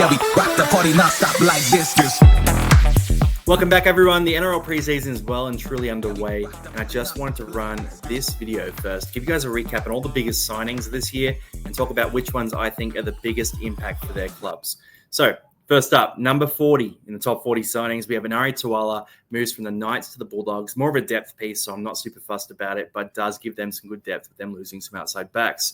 Yeah, we rock the party non-stop like this. Welcome back, everyone. The NRL preseason is well and truly underway, and I just wanted to run this video first, give you guys a recap on all the biggest signings this year and talk about which ones I think are the biggest impact for their clubs. So, first up, number 40 in the top 40 signings, we have Anari Tuala, moves from the Knights to the Bulldogs. More of a depth piece, so I'm not super fussed about it, but does give them some good depth with them losing some outside backs.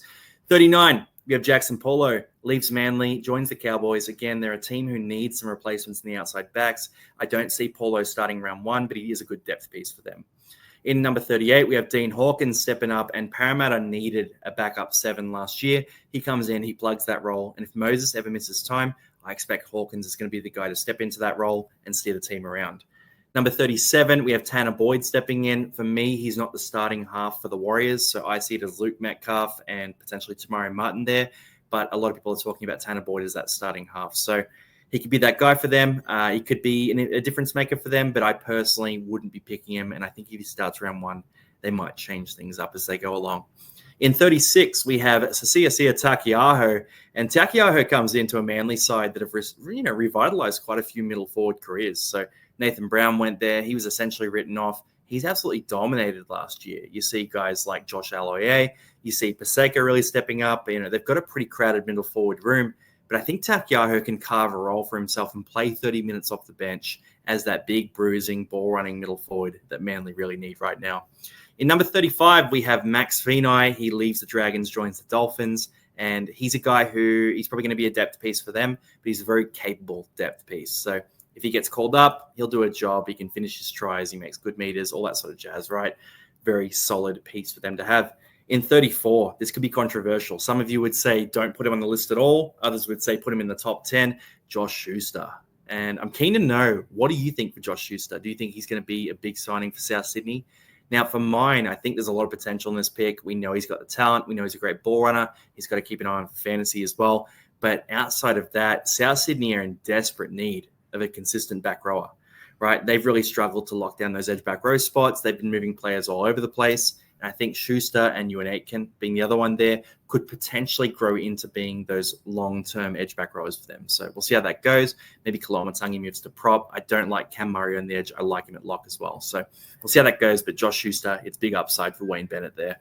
39, we have Jackson Polo, leaves Manly, joins the Cowboys. Again, they're a team who needs some replacements in the outside backs. I don't see Polo starting round one, but he is a good depth piece for them. In number 38, we have Dean Hawkins stepping up, and Parramatta needed a backup 7 last year. He comes in, he plugs that role, and if Moses ever misses time, I expect Hawkins is going to be the guy to step into that role and steer the team around. Number 37, we have Tanner Boyd stepping in. For me, he's not the starting half for the Warriors, so I see it as Luke Metcalf and potentially Tamari Martin there, but a lot of people are talking about Tanner Boyd as that starting half. So he could be that guy for them. He could be a difference maker for them, but I personally wouldn't be picking him, and I think if he starts round one, they might change things up as they go along. In 36, we have Sasiasia Takiaho, and Takiaho comes into a Manly side that have revitalized quite a few middle forward careers. So Nathan Brown went there. He was essentially written off. He's absolutely dominated last year. You see guys like Josh Aloiai. You see Paseka really stepping up. They've got a pretty crowded middle forward room, but I think Takiaho can carve a role for himself and play 30 minutes off the bench as that big bruising, ball-running middle forward that Manly really need right now. In number 35, we have Max Vinai. He leaves the Dragons, joins the Dolphins, and he's a guy who he's probably going to be a depth piece for them, but he's a very capable depth piece. So if he gets called up, he'll do a job. He can finish his tries. He makes good meters, all that sort of jazz, right? Very solid piece for them to have. In 34, this could be controversial. Some of you would say don't put him on the list at all. Others would say put him in the top 10. Josh Schuster. And I'm keen to know, what do you think for Josh Schuster? Do you think he's going to be a big signing for South Sydney? Now, for mine, I think there's a lot of potential in this pick. We know he's got the talent. We know he's a great ball runner. He's got to keep an eye on for fantasy as well. But outside of that, South Sydney are in desperate need of a consistent back rower, right? They've really struggled to lock down those edge back row spots. They've been moving players all over the place. And I think Schuster and Ewan Aitken, being the other one there, could potentially grow into being those long-term edge back rowers for them. So we'll see how that goes. Maybe Koloamatangi moves to prop. I don't like Cam Murray on the edge. I like him at lock as well. So we'll see how that goes. But Josh Schuster, it's big upside for Wayne Bennett there.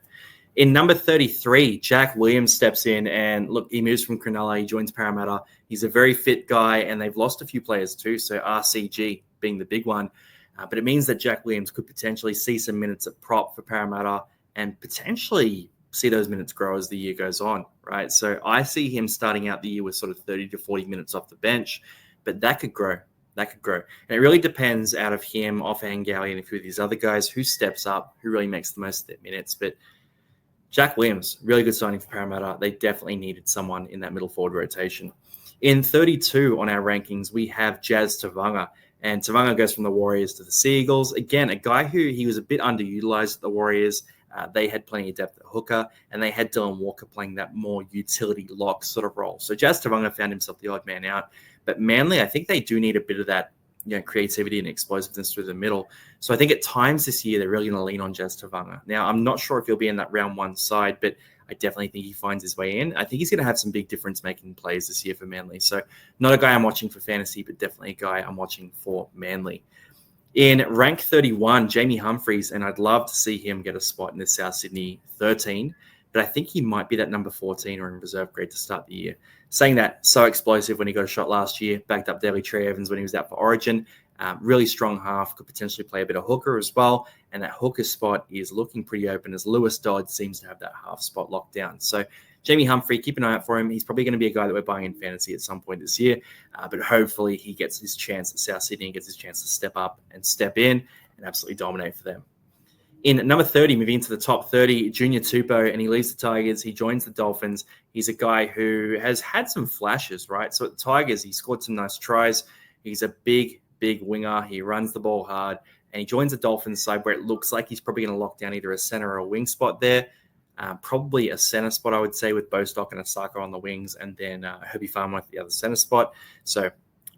In number 33, Jack Williams steps in, and look, he moves from Cronulla. He joins Parramatta. He's a very fit guy, and they've lost a few players too, so RCG being the big one. But it means that Jack Williams could potentially see some minutes at prop for Parramatta and potentially see those minutes grow as the year goes on, right? So I see him starting out the year with sort of 30 to 40 minutes off the bench, but that could grow. That could grow. And it really depends out of him, off Angali, and a few of these other guys who steps up, who really makes the most of their minutes. But Jack Williams, really good signing for Parramatta. They definitely needed someone in that middle forward rotation. In 32 on our rankings, we have Jazz Tavanga. And Tavanga goes from the Warriors to the Seagulls. Again, a guy who he was a bit underutilized at the Warriors. They had plenty of depth at hooker, and they had Dylan Walker playing that more utility lock sort of role. So Jazz Tavanga found himself the odd man out. But Manly, I think they do need a bit of that creativity and explosiveness through the middle. So I think at times this year, they're really going to lean on Jazz Tavanga. Now, I'm not sure if he'll be in that round one side, but I definitely think he finds his way in. I think he's going to have some big difference-making plays this year for Manly. So not a guy I'm watching for fantasy, but definitely a guy I'm watching for Manly. In rank 31, Jamie Humphreys, and I'd love to see him get a spot in the South Sydney 13, but I think he might be that number 14 or in reserve grade to start the year. Saying that, so explosive when he got a shot last year, backed up Daly Trey Evans when he was out for Origin. Really strong half, could potentially play a bit of hooker as well, and that hooker spot is looking pretty open as Lewis Dodd seems to have that half spot locked down. So Jamie Humphrey, keep an eye out for him. He's probably going to be a guy that we're buying in fantasy at some point this year, but hopefully he gets his chance at South Sydney and gets his chance to step up and step in and absolutely dominate for them. In number 30, moving into the top 30, Junior Tupou, and he leaves the Tigers. He joins the Dolphins. He's a guy who has had some flashes, right? So at the Tigers, he scored some nice tries. He's a big winger. He runs the ball hard, and he joins the Dolphins side where it looks like he's probably going to lock down either a center or a wing spot there. Probably a center spot, I would say, with Bostock and Osaka on the wings, and then Herbie Farmer at the other center spot. So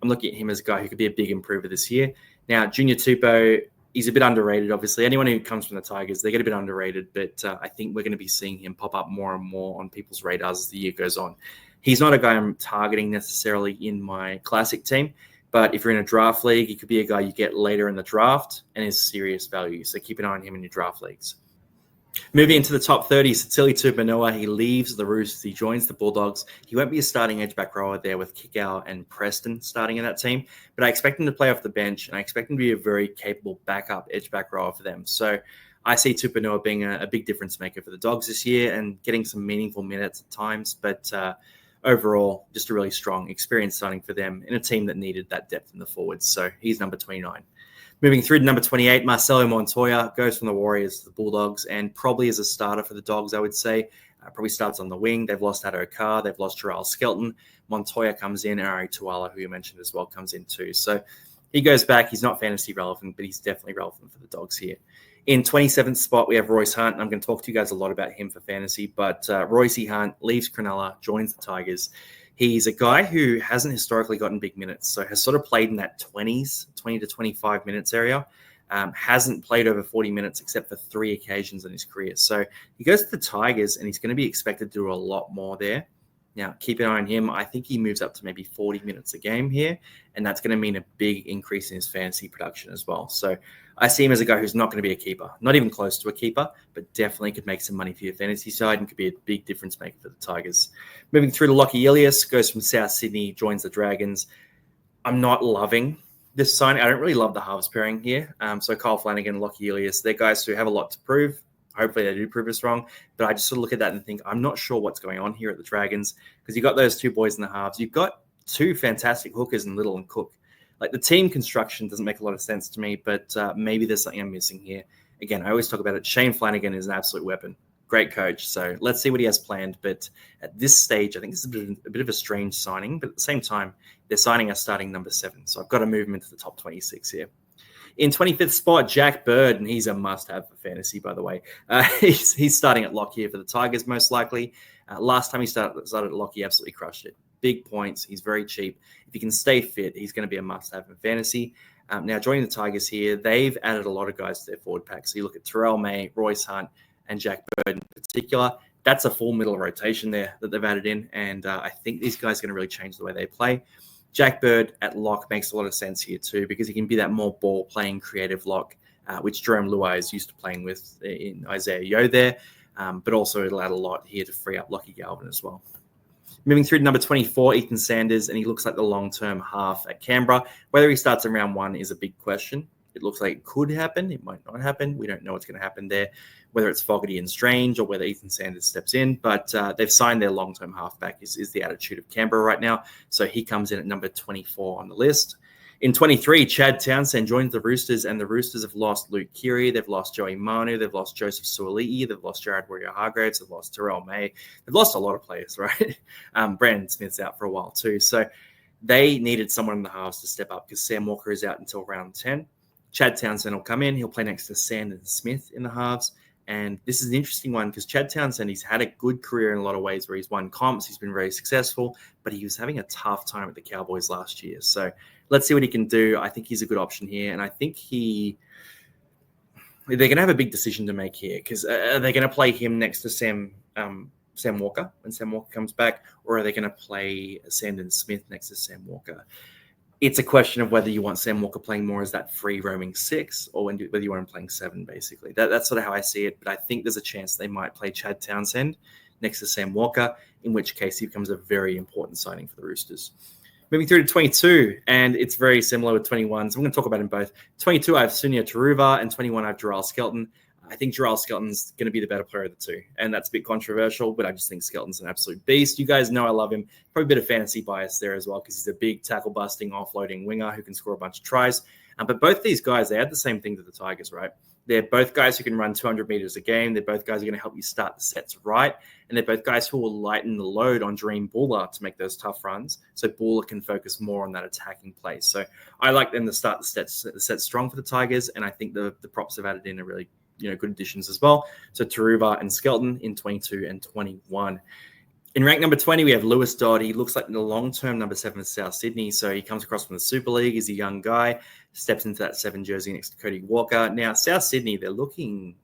I'm looking at him as a guy who could be a big improver this year. Now, Junior Tupou, He's a bit underrated, obviously. Anyone who comes from the Tigers, they get a bit underrated, but I think we're going to be seeing him pop up more and more on people's radars as the year goes on. He's not a guy I'm targeting necessarily in my classic team, but if you're in a draft league, he could be a guy you get later in the draft and is serious value. So keep an eye on him in your draft leagues. Moving into the top 30, Sitili Tupanoa. He leaves the Roosters. He joins the Bulldogs. He won't be a starting edge-back rower there with Kikau and Preston starting in that team, but I expect him to play off the bench, and I expect him to be a very capable backup edge-back rower for them. So I see Tupanoa being a big difference maker for the Dogs this year and getting some meaningful minutes at times, but overall, just a really strong, experienced signing for them in a team that needed that depth in the forwards. So he's number 29. Moving through to number 28, Marcelo Montoya goes from the Warriors to the Bulldogs and probably as a starter for the Dogs, I would say. Probably starts on the wing. They've lost Addo Carr. They've lost Jarrell Skelton. Montoya comes in, and Ari Tuala, who you mentioned as well, comes in too. So he goes back. He's not fantasy relevant, but he's definitely relevant for the Dogs here. In 27th spot, we have Royce Hunt. I'm going to talk to you guys a lot about him for fantasy, but Royce Hunt leaves Cronulla, joins the Tigers. He's a guy who hasn't historically gotten big minutes, so has sort of played in that 20 to 25 minutes area. Hasn't played over 40 minutes except for 3 occasions in his career. So he goes to the Tigers, and he's going to be expected to do a lot more there. Now, keep an eye on him. I think he moves up to maybe 40 minutes a game here, and that's going to mean a big increase in his fantasy production as well. So I see him as a guy who's not going to be a keeper, not even close to a keeper, but definitely could make some money for your fantasy side and could be a big difference maker for the Tigers. Moving through to Lockie Ilias, goes from South Sydney, joins the Dragons. I'm not loving this signing. I don't really love the halves pairing here. So Kyle Flanagan, Lockie Ilias, they're guys who have a lot to prove. Hopefully they do prove us wrong. But I just sort of look at that and think, I'm not sure what's going on here at the Dragons because you've got those 2 boys in the halves. You've got 2 fantastic hookers in Little and Cook. Like the team construction doesn't make a lot of sense to me, but maybe there's something I'm missing here. Again, I always talk about it. Shane Flanagan is an absolute weapon. Great coach. So let's see what he has planned. But at this stage, I think this is a bit of a strange signing. But at the same time, they're signing us starting number 7. So I've got to move him into the top 26 here. In 25th spot, Jack Bird, and he's a must-have for fantasy, by the way. He's starting at lock here for the Tigers, most likely. Last time he started at lock, he absolutely crushed it. Big points. He's very cheap. If he can stay fit, he's going to be a must-have in fantasy. Now, joining the Tigers here, they've added a lot of guys to their forward pack. So you look at Terrell May, Royce Hunt, and Jack Bird in particular. That's a full middle rotation there that they've added in, and I think these guys are going to really change the way they play. Jack Bird at lock makes a lot of sense here too because he can be that more ball-playing creative lock, which Jerome Luai is used to playing with in Isaiah Yeo there, but also it'll add a lot here to free up Lockie Galvin as well. Moving through to number 24, Ethan Sanders, and he looks like the long-term half at Canberra. Whether he starts in round 1 is a big question. It looks like it could happen. It might not happen. We don't know what's going to happen there, whether it's Fogarty and Strange or whether Ethan Sanders steps in. But they've signed their long-term halfback is the attitude of Canberra right now. So he comes in at number 24 on the list. In 23, Chad Townsend joins the Roosters, and the Roosters have lost Luke Keary. They've lost Joey Manu. They've lost Joseph Suoli'i. They've lost Jared Warrior-Hargraves. They've lost Terrell May. They've lost a lot of players, right? Brandon Smith's out for a while too. So they needed someone in the halves to step up because Sam Walker is out until round 10. Chad Townsend will come in. He'll play next to Sanders and Smith in the halves. And this is an interesting one because Chad Townsend, he's had a good career in a lot of ways where he's won comps. He's been very successful, but he was having a tough time at the Cowboys last year. So let's see what he can do. I think he's a good option here. And I think they're going to have a big decision to make here because are they going to play him next to Sam Walker when Sam Walker comes back, or are they going to play Sanders Smith next to Sam Walker? It's a question of whether you want Sam Walker playing more as that free roaming 6 or whether you want him playing 7, basically. That's sort of how I see it, but I think there's a chance they might play Chad Townsend next to Sam Walker, in which case he becomes a very important signing for the Roosters. Moving through to 22, and it's very similar with 21, so I'm going to talk about them both. 22, I have Sunia Taruva, and 21, I have Jarrell Skelton. I think Jarrell Skelton's going to be the better player of the 2, and that's a bit controversial, but I just think Skelton's an absolute beast. You guys know I love him. Probably a bit of fantasy bias there as well because he's a big tackle-busting, offloading winger who can score a bunch of tries. But both these guys, they add the same thing to the Tigers, right? They're both guys who can run 200 meters a game. They're both guys who are going to help you start the sets right, and they're both guys who will lighten the load on Dream Buller to make those tough runs so Buller can focus more on that attacking play. So I like them to start the sets strong for the Tigers, and I think the props have added in a really good additions as well. So Taruva and Skelton in 22 and 21. In rank number 20, we have Lewis Dodd. He looks like the long-term number 7 for South Sydney. So he comes across from the Super League. He's a young guy, steps into that 7 jersey next to Cody Walker. Now, South Sydney, they're looking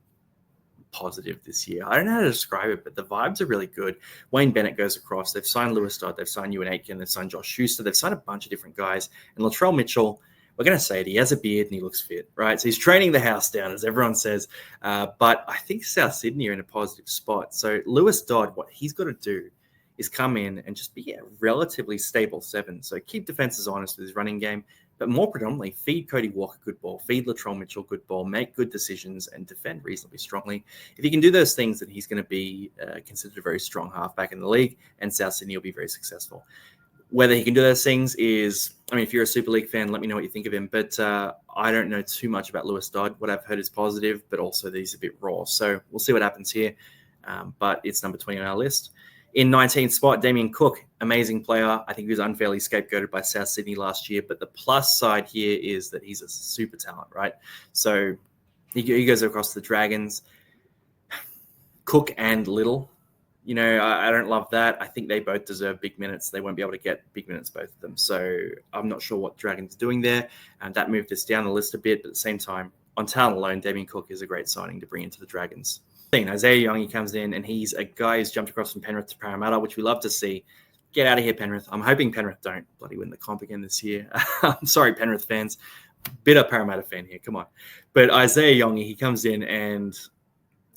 positive this year. I don't know how to describe it, but the vibes are really good. Wayne Bennett goes across. They've signed Lewis Dodd. They've signed Ewan Aitken. They've signed Josh Schuster. They've signed a bunch of different guys. And Latrell Mitchell, we're going to say it, he has a beard and he looks fit, right? So he's training the house down, as everyone says. But I think South Sydney are in a positive spot. So Lewis Dodd, what he's got to do is come in and just be a relatively stable 7. So keep defenses honest with his running game, but more predominantly feed Cody Walker good ball, feed Latrell Mitchell good ball, make good decisions, and defend reasonably strongly. If he can do those things, then he's going to be considered a very strong halfback in the league, and South Sydney will be very successful. Whether he can do those things is, I mean, if you're a Super League fan, let me know what you think of him. But I don't know too much about Lewis Dodd. What I've heard is positive, but also that he's a bit raw. So we'll see what happens here. But it's number 20 on our list. In 19th spot, Damien Cook, amazing player. I think he was unfairly scapegoated by South Sydney last year. But the plus side here is that he's a super talent, right? So he goes across the Dragons. Cook and Little. You know, I don't love that. I think they both deserve big minutes. They won't be able to get big minutes, both of them. So I'm not sure what Dragons are doing there. And that moved us down the list a bit. But at the same time, on talent alone, Damien Cook is a great signing to bring into the Dragons. Isaiah Young, he comes in and he's a guy who's jumped across from Penrith to Parramatta, which we love to see. Get out of here, Penrith. I'm hoping Penrith don't bloody win the comp again this year. I'm sorry, Penrith fans. Bitter Parramatta fan here. Come on. But Isaiah Young, he comes in and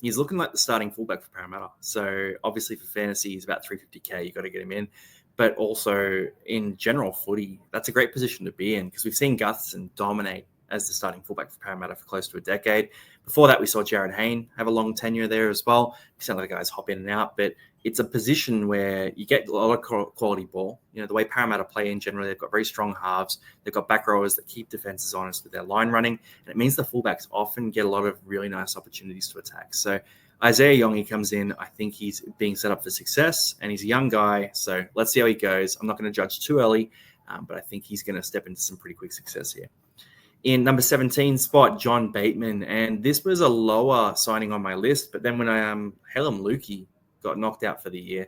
he's looking like the starting fullback for Parramatta. So obviously for fantasy, he's about 350K. You've got to get him in. But also in general footy, that's a great position to be in because we've seen Gutherson dominate as the starting fullback for Parramatta for close to a decade. Before that, we saw Jared Hayne have a long tenure there as well. Some of the guys hop in and out, but it's a position where you get a lot of quality ball. You know, the way Parramatta play in general, they've got very strong halves. They've got back rowers that keep defenses honest with their line running. And it means the fullbacks often get a lot of really nice opportunities to attack. So Isaiah Young, comes in. I think he's being set up for success, and he's a young guy. So let's see how he goes. I'm not going to judge too early, but I think he's going to step into some pretty quick success here. In number 17 spot, John Bateman. And this was a lower signing on my list. But then when Halem Lukey got knocked out for the year,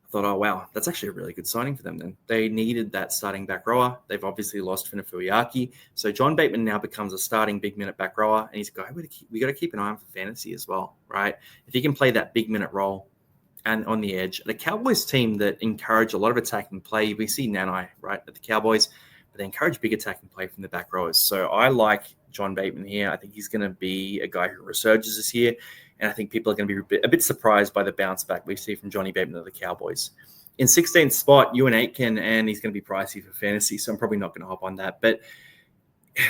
I thought, oh, wow, that's actually a really good signing for them then. They needed that starting back rower. They've obviously lost Finafuiaki. So John Bateman now becomes a starting big minute back rower. And he's a guy we got to keep an eye on for fantasy as well, right? If he can play that big minute role and on the edge. The Cowboys team that encourage a lot of attacking play, we see Nanai, right, at the Cowboys. They encourage big attacking play from the back rowers. So I like John Bateman here. I think he's going to be a guy who resurges this year. And I think people are going to be a bit surprised by the bounce back we see from Johnny Bateman of the Cowboys. In 16th spot, Ewan Aitken, and he's going to be pricey for fantasy, so I'm probably not going to hop on that. But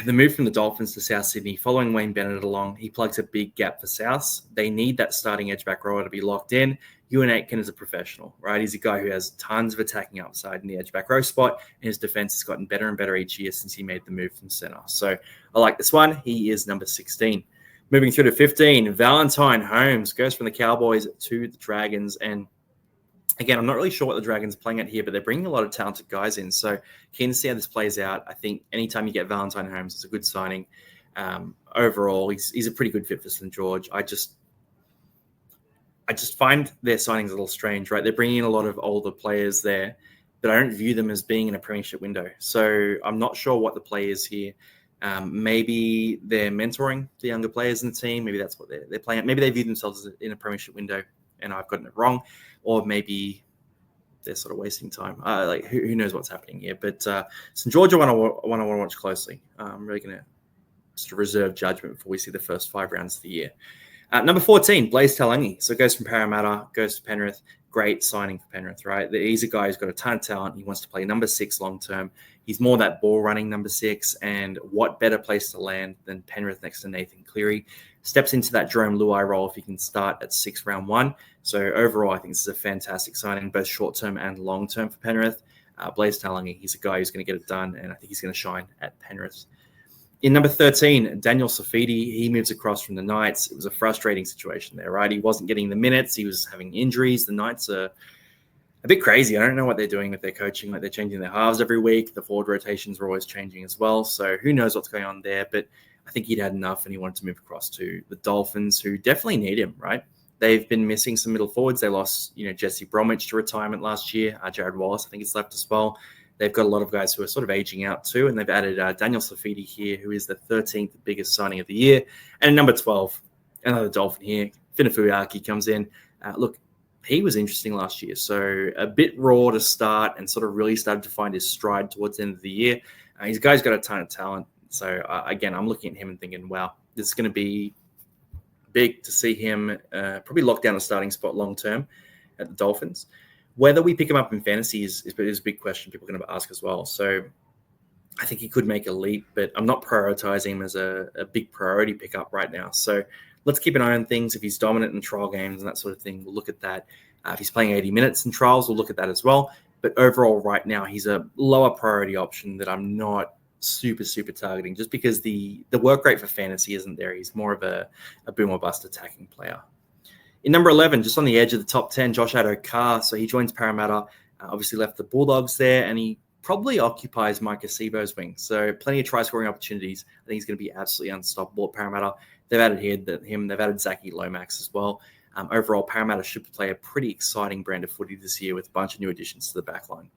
the move from the Dolphins to South Sydney, following Wayne Bennett along, he plugs a big gap for South. They need that starting edge back rower to be locked in. Ewan Aitken is a professional, right? He's a guy who has tons of attacking upside in the edge back row spot, and his defense has gotten better and better each year since he made the move from center. So I like this one. He is number 16. Moving through to 15, Valentine Holmes goes from the Cowboys to the Dragons. And again, I'm not really sure what the Dragons are playing at here, but they're bringing a lot of talented guys in. So keen to see how this plays out. I think anytime you get Valentine Holmes, it's a good signing. Overall, he's a pretty good fit for St. George. I just find their signings a little strange, right? They're bringing in a lot of older players there, but I don't view them as being in a premiership window. So I'm not sure what the play is here. Maybe they're mentoring the younger players in the team. Maybe that's what they're playing at. Maybe they view themselves in a premiership window and I've gotten it wrong. Or maybe they're sort of wasting time. Who knows what's happening here? But St. George, I want to watch closely. I'm really going to sort of reserve judgment before we see the first 5 rounds of the year. Number 14, Blaze Talangi. So goes from Parramatta, goes to Penrith. Great signing for Penrith, right? He's a guy who's got a ton of talent. He wants to play number 6 long-term. He's more that ball-running number 6, and what better place to land than Penrith next to Nathan Cleary. Steps into that Jerome Luai role if he can start at 6 round 1. So overall, I think this is a fantastic signing, both short-term and long-term for Penrith. Blaze Talangi, he's a guy who's going to get it done, and I think he's going to shine at Penrith. In number 13, Daniel Safidi, he moves across from the Knights. It was a frustrating situation there, right? He wasn't getting the minutes. He was having injuries. The Knights are a bit crazy. I don't know what they're doing with their coaching. Like, they're changing their halves every week. The forward rotations are always changing as well. So who knows what's going on there. But I think he'd had enough and he wanted to move across to the Dolphins, who definitely need him, right? they've been missing some middle forwards. They lost, Jesse Bromwich to retirement last year. Jared Wallace, I think, is left as well. They've got a lot of guys who are sort of aging out too, and they've added Daniel Safidi here, who is the 13th biggest signing of the year. And number 12, another Dolphin here, Finafuaki comes in. Look, he was interesting last year, so a bit raw to start and sort of really started to find his stride towards the end of the year. He's guy's got a ton of talent. So, again, I'm looking at him and thinking, wow, this is going to be big to see him probably lock down a starting spot long term at the Dolphins. Whether we pick him up in fantasy is a big question people are going to ask as well. So I think he could make a leap, but I'm not prioritizing him as a big priority pickup right now. So let's keep an eye on things. If he's dominant in trial games and that sort of thing, we'll look at that. If he's playing 80 minutes in trials, we'll look at that as well. But overall, right now, he's a lower priority option that I'm not super targeting, just because the work rate for fantasy isn't there. He's more of a boom or bust attacking player. In number 11, just on the edge of the top 10, Josh Addo-Carr. So he joins Parramatta, obviously left the Bulldogs there, and he probably occupies Mike Acebo's wing. So plenty of try-scoring opportunities. I think he's going to be absolutely unstoppable at Parramatta. They've added him. They've added Zachy Lomax as well. Overall, Parramatta should play a pretty exciting brand of footy this year with a bunch of new additions to the backline.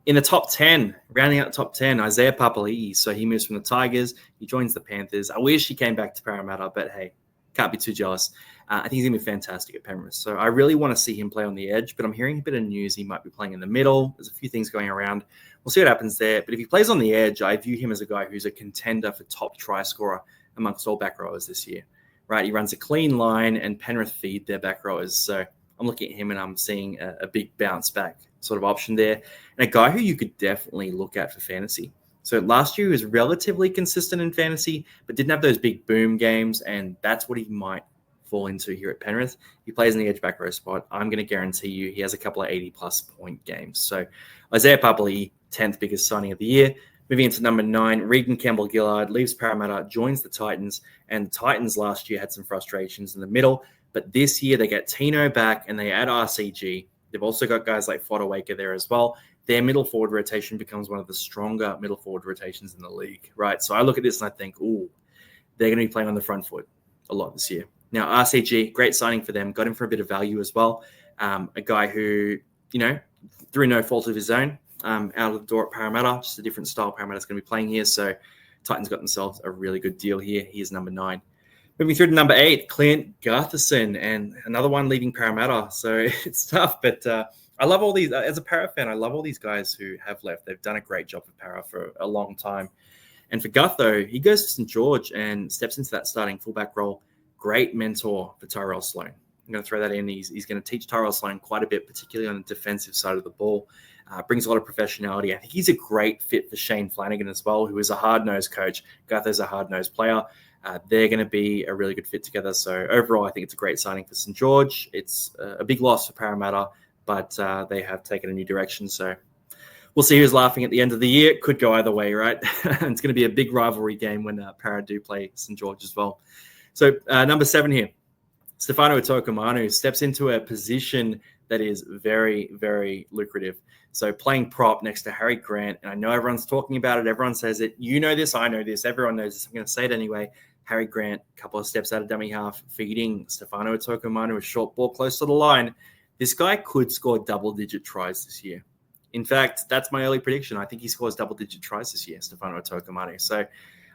In the top 10, rounding out the top 10, Isaiah Papali'i. So he moves from the Tigers. He joins the Panthers. I wish he came back to Parramatta, but hey, can't be too jealous. I think he's going to be fantastic at Penrith. So I really want to see him play on the edge, but I'm hearing a bit of news he might be playing in the middle. There's a few things going around. We'll see what happens there. But if he plays on the edge, I view him as a guy who's a contender for top try scorer amongst all back rowers this year. Right? He runs a clean line, and Penrith feed their back rowers. So I'm looking at him, and I'm seeing a big bounce back sort of option there. And a guy who you could definitely look at for fantasy. So last year he was relatively consistent in fantasy, but didn't have those big boom games, and that's what he might fall into here at Penrith. He plays in the edge back row spot. I'm going to guarantee you he has a couple of 80-plus point games. So Isaiah Papali'i, 10th biggest signing of the year. Moving into number 9, Regan Campbell-Gillard leaves Parramatta, joins the Titans, and the Titans last year had some frustrations in the middle, but this year they get Tino back and they add RCG. They've also got guys like Fodawaker there as well. Their middle forward rotation becomes one of the stronger middle forward rotations in the league, right? So I look at this and I think, they're going to be playing on the front foot a lot this year. Now, RCG, great signing for them. Got him for a bit of value as well. A guy who, through no fault of his own, out of the door at Parramatta, just a different style Parramatta's going to be playing here. So Titans got themselves a really good deal here. He is number 9. Moving through to number 8, Clint Gutherson, and another one leaving Parramatta. So it's tough, but I love all these. As a Para fan, I love all these guys who have left. They've done a great job for Para for a long time. And for Gutho, he goes to St. George and steps into that starting fullback role. Great mentor for Tyrell Sloan. I'm going to throw that in. He's going to teach Tyrell Sloan quite a bit, particularly on the defensive side of the ball. Brings a lot of professionality. I think he's a great fit for Shane Flanagan as well, who is a hard-nosed coach. Gutho's a hard-nosed player. They're going to be a really good fit together. So overall, I think it's a great signing for St. George. It's a big loss for Parramatta, but they have taken a new direction. So we'll see who's laughing at the end of the year. It could go either way, right? It's going to be a big rivalry game when Para do play St. George as well. So number 7 here, Stefano Utoikamanu steps into a position that is very, very lucrative. So playing prop next to Harry Grant, and I know everyone's talking about it. Everyone says it. You know this. I know this. Everyone knows this. I'm going to say it anyway. Harry Grant, a couple of steps out of dummy half, feeding Stefano Utoikamanu a short ball close to the line. This guy could score double-digit tries this year. In fact, that's my early prediction. I think he scores double-digit tries this year, Stefano Utoikamanu. So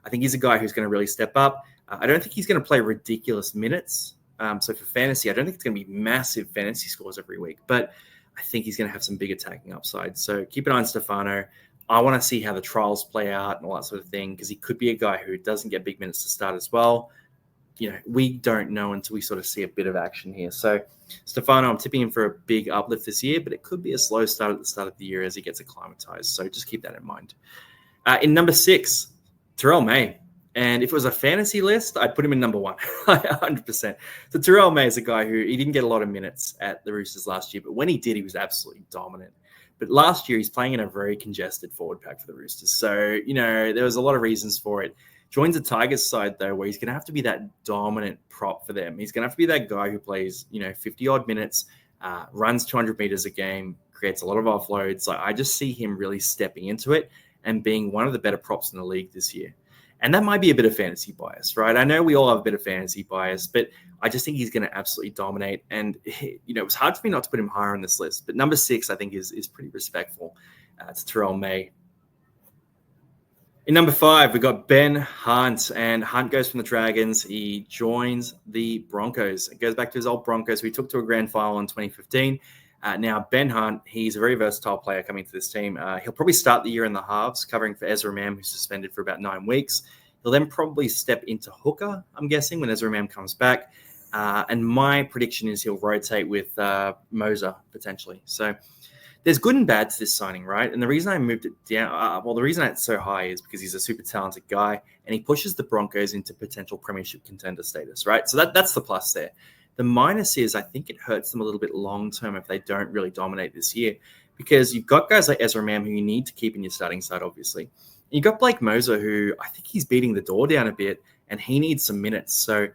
I think he's a guy who's going to really step up. I don't think he's going to play ridiculous minutes. So for fantasy, I don't think it's going to be massive fantasy scores every week, but I think he's going to have some big attacking upside. So keep an eye on Stefano. I want to see how the trials play out and all that sort of thing, because he could be a guy who doesn't get big minutes to start as well. We don't know until we sort of see a bit of action here. So Stefano, I'm tipping him for a big uplift this year, but it could be a slow start at the start of the year as he gets acclimatized. So just keep that in mind. In number 6, Terrell May. And if it was a fantasy list, I'd put him in number 1, 100%. So Terrell May is a guy who he didn't get a lot of minutes at the Roosters last year, but when he did, he was absolutely dominant. But last year, he's playing in a very congested forward pack for the Roosters. So, there was a lot of reasons for it. Joins the Tigers side, though, where he's going to have to be that dominant prop for them. He's going to have to be that guy who plays, 50-odd minutes, runs 200 meters a game, creates a lot of offloads. I just see him really stepping into it and being one of the better props in the league this year. And that might be a bit of fantasy bias, right? I know we all have a bit of fantasy bias, but I just think he's going to absolutely dominate. And, it was hard for me not to put him higher on this list. But number 6, I think, is pretty respectful to Terrell May. In number 5, we got Ben Hunt, and Hunt goes from the Dragons. He joins the Broncos. It goes back to his old Broncos, who he took to a grand final in 2015. Now, Ben Hunt, he's a very versatile player coming to this team. He'll probably start the year in the halves, covering for Ezra Mam, who's suspended for about 9 weeks. He'll then probably step into hooker, I'm guessing, when Ezra Mam comes back. And my prediction is he'll rotate with Moser, potentially. So there's good and bad to this signing, right? And the reason I moved it down, the reason it's so high is because he's a super talented guy, and he pushes the Broncos into potential premiership contender status, right? So that's the plus there. The minus is I think it hurts them a little bit long-term if they don't really dominate this year, because you've got guys like Ezra Mam who you need to keep in your starting side, obviously. And you've got Blake Moser, who I think he's beating the door down a bit, and he needs some minutes. So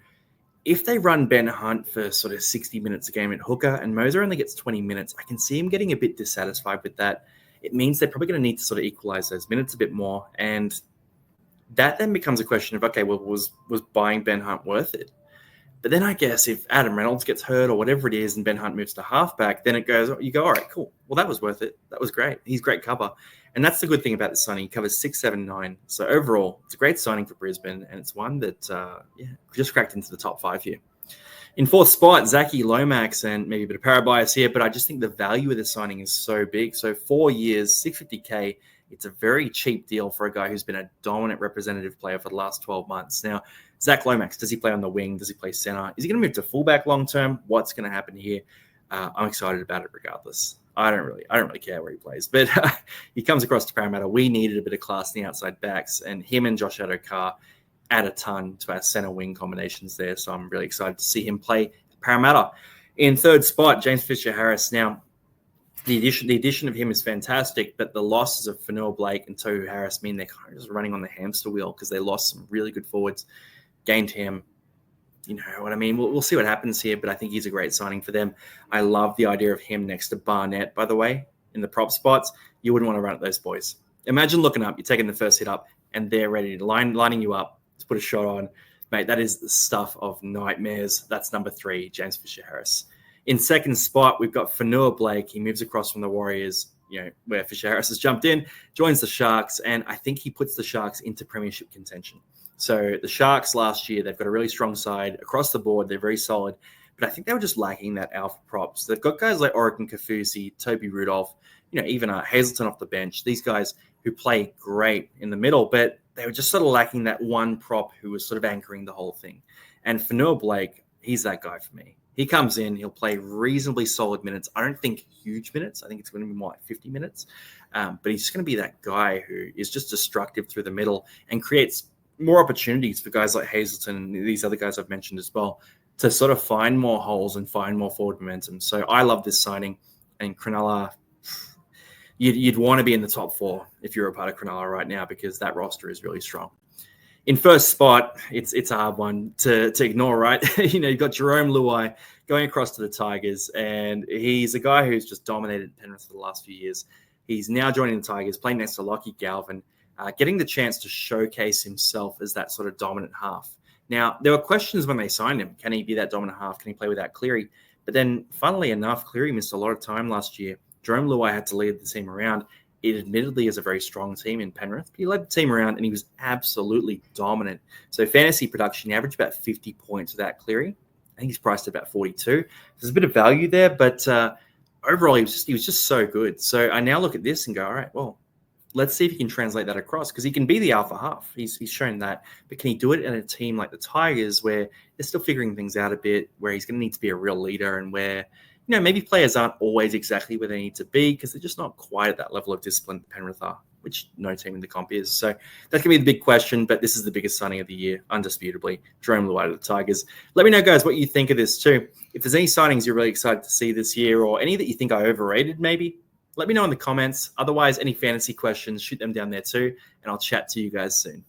if they run Ben Hunt for sort of 60 minutes a game at hooker and Moser only gets 20 minutes, I can see him getting a bit dissatisfied with that. It means they're probably going to need to sort of equalize those minutes a bit more. And that then becomes a question of, okay, well, was buying Ben Hunt worth it? But then I guess if Adam Reynolds gets hurt or whatever it is and Ben Hunt moves to halfback, then you go, all right, cool. Well, that was worth it. That was great. He's great cover. And that's the good thing about this signing. He covers 6, 7, 9. So overall, it's a great signing for Brisbane, and it's one that just cracked into the top 5 here. In 4th spot, Zachy Lomax, and maybe a bit of para bias here, but I just think the value of this signing is so big. So 4 years, $650K. It's a very cheap deal for a guy who's been a dominant representative player for the last 12 months. Now, Zach Lomax, does he play on the wing? Does he play center? Is he going to move to fullback long term? What's going to happen here? I'm excited about it regardless. I don't really care where he plays, but he comes across to Parramatta. We needed a bit of class in the outside backs, and him and Josh Adokar add a ton to our center wing combinations there. So I'm really excited to see him play Parramatta. In 3rd spot, James Fisher-Harris. Now, the addition of him is fantastic, but the losses of Fanua Blake and Tohu Harris mean they're kind of just running on the hamster wheel because they lost some really good forwards, gained him. You know what I mean? We'll see what happens here, but I think he's a great signing for them. I love the idea of him next to Barnett, by the way, in the prop spots. You wouldn't want to run at those boys. Imagine looking up, you're taking the first hit up, and they're ready to lining you up to put a shot on. Mate, that is the stuff of nightmares. That's number 3, James Fisher-Harris. In 2nd spot, we've got Fanua Blake. He moves across from the Warriors, where Fisher-Harris has jumped in, joins the Sharks, and I think he puts the Sharks into premiership contention. So the Sharks last year, they've got a really strong side across the board. They're very solid, but I think they were just lacking that alpha props. They've got guys like Oregon Kafusi, Toby Rudolph, even Hazelton off the bench. These guys who play great in the middle, but they were just sort of lacking that one prop who was sort of anchoring the whole thing. And Fanua Blake, he's that guy for me. He comes in, he'll play reasonably solid minutes. I don't think huge minutes. I think it's going to be more like 50 minutes. But he's just going to be that guy who is just destructive through the middle and creates more opportunities for guys like Hazelton and these other guys I've mentioned as well to sort of find more holes and find more forward momentum. So I love this signing. And Cronulla, you'd want to be in the top 4 if you're a part of Cronulla right now because that roster is really strong. In 1st spot, it's a hard one to ignore, right? You've got Jerome Luai going across to the Tigers, and he's a guy who's just dominated Penrith for the last few years. He's now joining the Tigers, playing next to Lockie Galvin, getting the chance to showcase himself as that sort of dominant half. Now, there were questions when they signed him. Can he be that dominant half? Can he play without Cleary? But then, funnily enough, Cleary missed a lot of time last year. Jerome Luai had to lead the team around. It admittedly is a very strong team in Penrith. He led the team around and he was absolutely dominant. So fantasy production, he averaged about 50 points without Cleary. I think he's priced at about 42. There's a bit of value there, but overall he was just so good. So I now look at this and go, all right, well, let's see if he can translate that across because he can be the alpha half. He's shown that. But can he do it in a team like the Tigers where they're still figuring things out a bit, where he's going to need to be a real leader and where maybe players aren't always exactly where they need to be because they're just not quite at that level of discipline that Penrith are, which no team in the comp is. So that can be the big question, but this is the biggest signing of the year, undisputably. Jerome Luai to the Tigers. Let me know, guys, what you think of this too. If there's any signings you're really excited to see this year or any that you think I overrated maybe, let me know in the comments. Otherwise, any fantasy questions, shoot them down there too, and I'll chat to you guys soon.